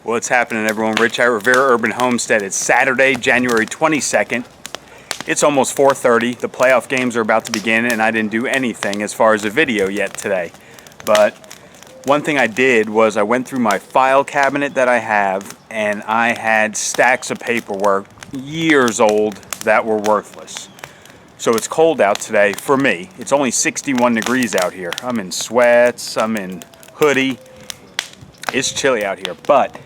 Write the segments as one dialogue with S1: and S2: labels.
S1: What's happening, everyone? Rich at Rivera Urban Homestead. It's Saturday, January 22nd. It's almost 4:30. The playoff games are about to begin, and I didn't do anything as far as a video yet today. But one thing I did was I went through my file cabinet that I have, and I had stacks of paperwork, years old, that were worthless. So it's cold out today for me. It's only 61 degrees out here. I'm in sweats, I'm in hoodie. It's chilly out here, but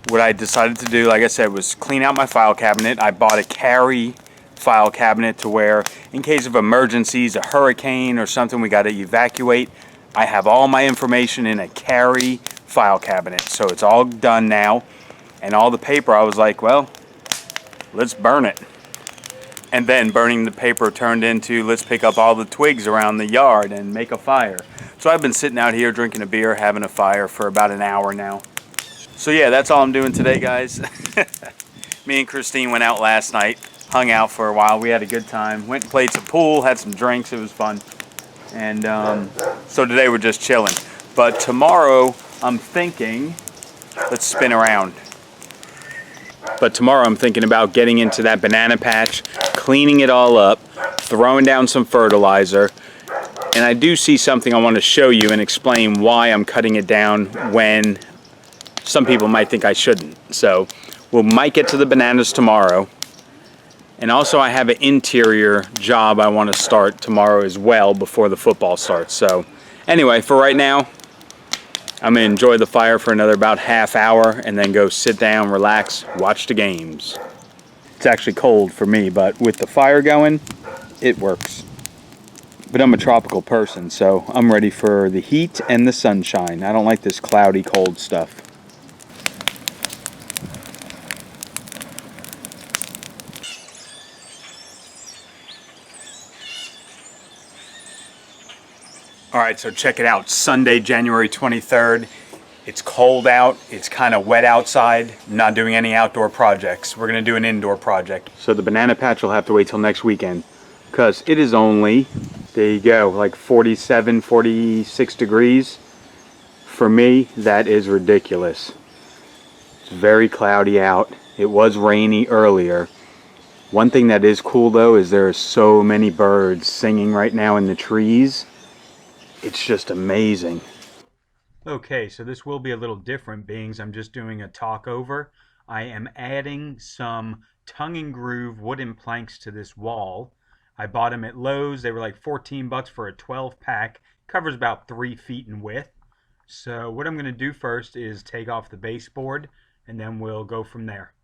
S1: what I decided to do, like I said, was clean out my file cabinet. I bought a carry file cabinet to where, in case of emergencies, a hurricane or something we got to evacuate, I have all my information in a carry file cabinet. So it's all done now. And all the paper, I was like, well, let's burn it. And then burning the paper turned into, let's pick up all the twigs around the yard and make a fire. So I've been sitting out here drinking a beer, having a fire for about an hour now. So yeah, that's all I'm doing today, guys. Me and Christine went out last night, hung out for a while. We had a good time. Went and played some pool, had some drinks. It was fun. And so today we're just chilling. But tomorrow I'm thinking, let's spin around. But tomorrow I'm thinking about getting into that banana patch, cleaning it all up, throwing down some fertilizer. And I do see something I want to show you and explain why I'm cutting it down when some people might think I shouldn't. So we might get to the bananas tomorrow. And also I have an interior job I want to start tomorrow as well before the football starts. So anyway, for right now, I'm going to enjoy the fire for another about half hour and then go sit down, relax, watch the games. It's actually cold for me, but with the fire going, it works. But I'm a tropical person, so I'm ready for the heat and the sunshine. I don't like this cloudy, cold stuff. Alright, so check it out. Sunday, January 23rd. It's cold out. It's kind of wet outside. I'm not doing any outdoor projects. We're going to do an indoor project. So the banana patch will have to wait till next weekend, because it is only, there you go, like 47, 46 degrees. For me, that is ridiculous. It's very cloudy out. It was rainy earlier. One thing that is cool though is there are so many birds singing right now in the trees. It's just amazing. Okay, so this will be a little different, being I'm just doing a talk over. I am adding some tongue and groove wooden planks to this wall. I bought them at Lowe's. They were like 14 bucks for a 12 pack. Covers about 3 feet in width. So what I'm going to do first is take off the baseboard, and then we'll go from there.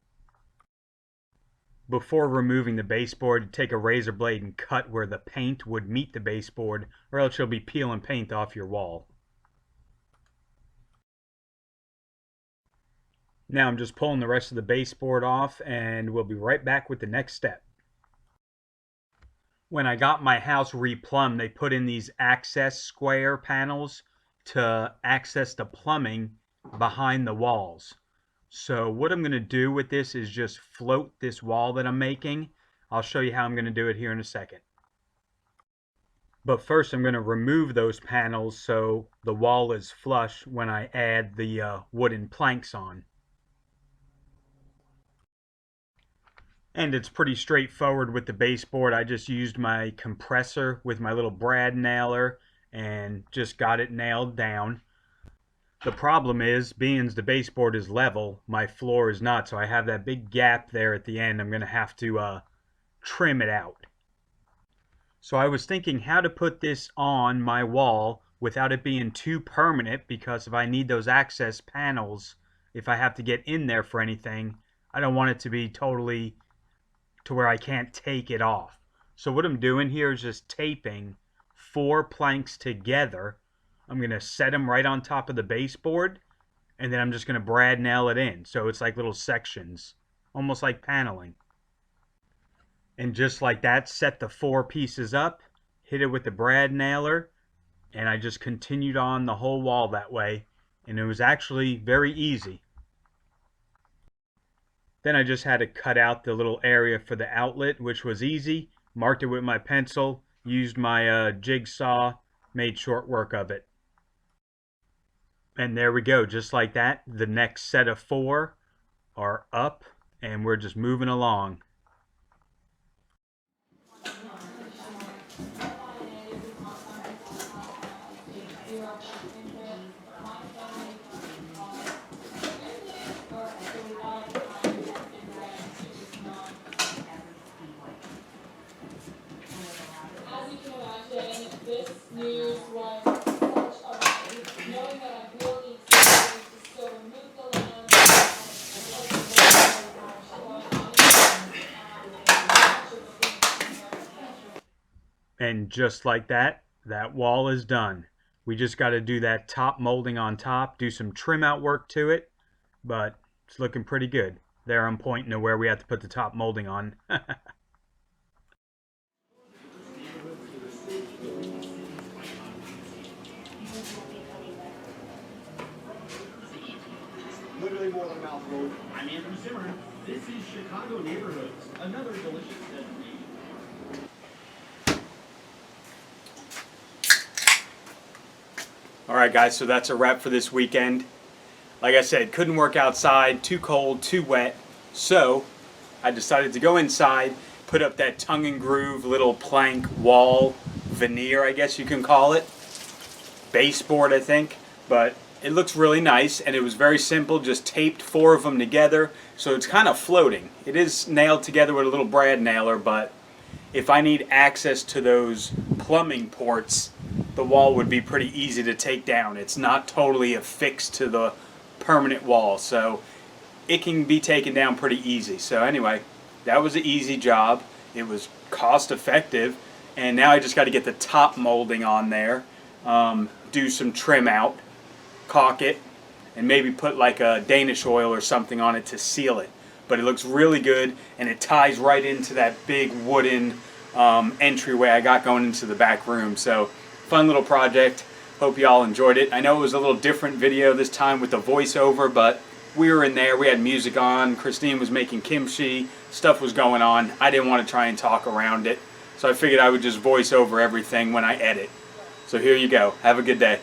S1: Before removing the baseboard, take a razor blade and cut where the paint would meet the baseboard, or else you'll be peeling paint off your wall. Now I'm just pulling the rest of the baseboard off, and we'll be right back with the next step. When I got my house replumbed, they put in these access square panels to access the plumbing behind the walls. So what I'm going to do with this is just float this wall that I'm making. I'll show you how I'm going to do it here in a second. But first I'm going to remove those panels so the wall is flush when I add the wooden planks on. And it's pretty straightforward with the baseboard. I just used my compressor with my little brad nailer and just got it nailed down. The problem is, being the baseboard is level, my floor is not, so I have that big gap there at the end. I'm going to have to trim it out. So I was thinking how to put this on my wall without it being too permanent, because if I need those access panels, if I have to get in there for anything, I don't want it to be totally to where I can't take it off. So what I'm doing here is just taping 4 planks together. I'm going to set them right on top of the baseboard, and then I'm just going to brad nail it in. So it's like little sections, almost like paneling. And just like that, set the 4 pieces up, hit it with the brad nailer, and I just continued on the whole wall that way. And it was actually very easy. Then I just had to cut out the little area for the outlet, which was easy. Marked it with my pencil, used my jigsaw, made short work of it. And there we go, just like that. The next set of 4 are up, and we're just moving along.
S2: As you can imagine, this news was such a relief, knowing that I really expected to still remove the land
S1: And just like that, that wall is done. We just got to do that top molding on top, do some trim out work to it, but it's looking pretty good. There I'm pointing to where we have to put the top molding on.
S3: Literally more than a mouthful. I'm Andrew Zimmer. This is Chicago Neighborhoods, another delicious destination.
S1: Alright guys, so that's a wrap for this weekend. Like I said, couldn't work outside, too cold, too wet, so I decided to go inside, put up that tongue and groove little plank wall veneer, I guess you can call it. Baseboard, I think, but it looks really nice, and it was very simple, just taped 4 of them together, so it's kind of floating. It is nailed together with a little brad nailer, but if I need access to those plumbing ports, the wall would be pretty easy to take down. It's not totally affixed to the permanent wall, so it can be taken down pretty easy. So anyway, that was an easy job. It was cost effective, and now I just got to get the top molding on there, do some trim out, caulk it, and maybe put like a Danish oil or something on it to seal it. But it looks really good, and it ties right into that big wooden entryway I got going into the back room. So fun little project. Hope you all enjoyed it. I know it was a little different video this time with the voiceover, but we were in there. We had music on. Christine was making kimchi. Stuff was going on. I didn't want to try and talk around it, so I figured I would just voice over everything when I edit. So here you go. Have a good day.